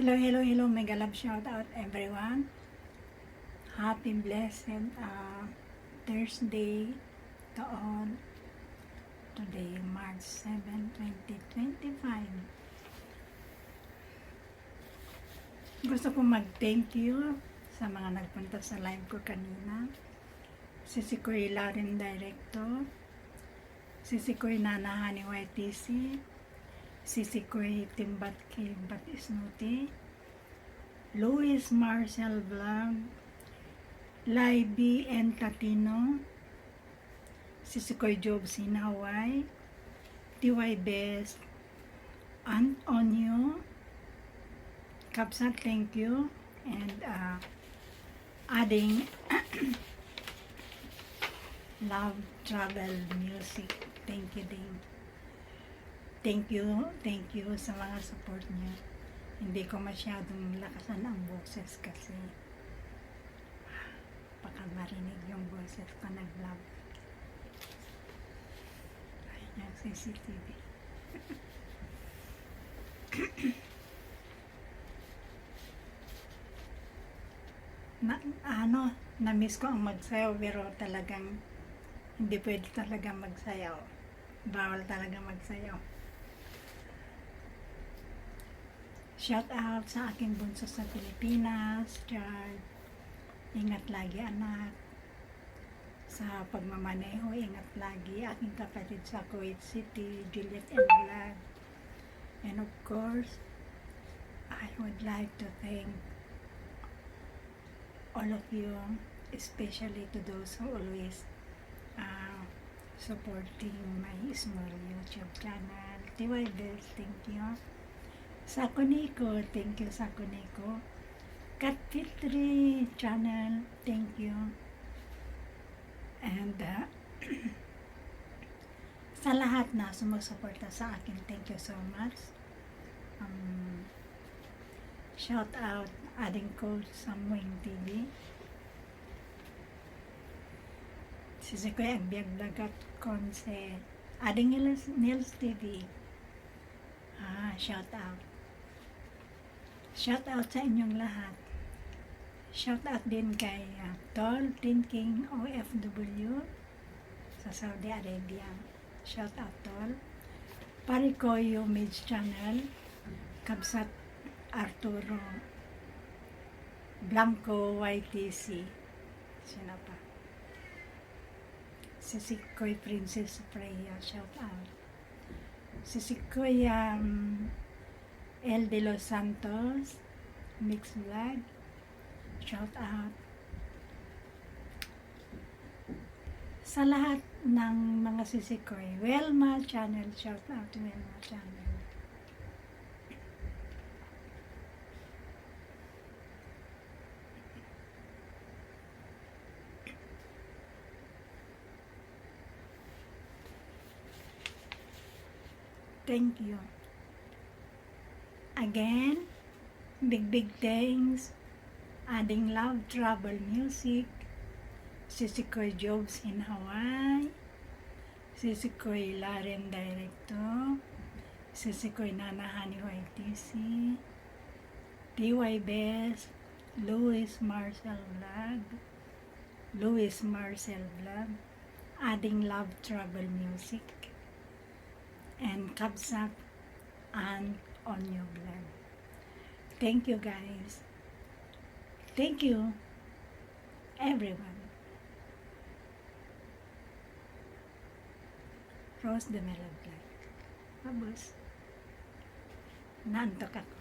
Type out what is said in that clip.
Hello, mega love shout out everyone. Happy blessed Thursday to all. Today, March 7, 2025. Gusto ko mag-thank you sa mga nagpunta sa live ko kanina. Si Sikoy Lauren Director, si Sikoy Nanahan ni YTC, si Sikoy Timbat K. Batisnuti, Louis Marcel Vlog, Libby and Catino, si Sikoy Jobs in Hawaii, TY Best, Antonio, Kapsat, thank you, and adding Love Travel Music, thank you din. Thank you sa mga support niyo. Hindi ko masyadong lakasan ang boses kasi baka marinig yung boses ko nag-vlog. Ay, yung CCTV. Na-miss ko ang magsayaw pero talagang hindi pwede talaga magsayaw. Bawal talaga magsayaw. Shout out sa aking bunso sa Pilipinas, Chard. Ingat lagi anak. Sa pagmamaneho, ingat lagi. Aking kapatid sa Kuwait City, Juliet and Vlad. And of course, I would like to thank all of you, especially to those who always supporting my small YouTube channel. TY Bells, thank you. Sakoniko, thank you Sakoniko. Kat Fitri channel, thank you. And sa lahat na sumusuporta sa akin, thank you so much. Shout out adding coach sa Muing TV. Si Kuya Agbiag Dagat Konse. Adding Nils TV. Shout out. Shout out sa inyong lahat. Shout out din kay Tol Thinking OFW sa Saudi Arabia. Shout out Tol. Parikoyo Mage Channel. Kabsat Arturo Blanco YTC. Sino pa? Si Sikoy Princess Freya. Shout out. Si Sikoy El de los Santos Mix Vlog, shout out. Sa lahat ng mga sisikoy, Welma Channel, shout out to Welma Channel. Thank you. Again, big thanks. Adding Love Travel Music, si Sikoy Jobs in Hawaii, si Sikoy Lauren Director, si Sikoy Nanahan ni YTC, TY Best, Louis Marcel Vlog, Adding Love Travel Music, and Kabsat and on your vlog. Thank you guys. Thank you everyone. Rose de Melo Vlog. Babos. Nantok ako.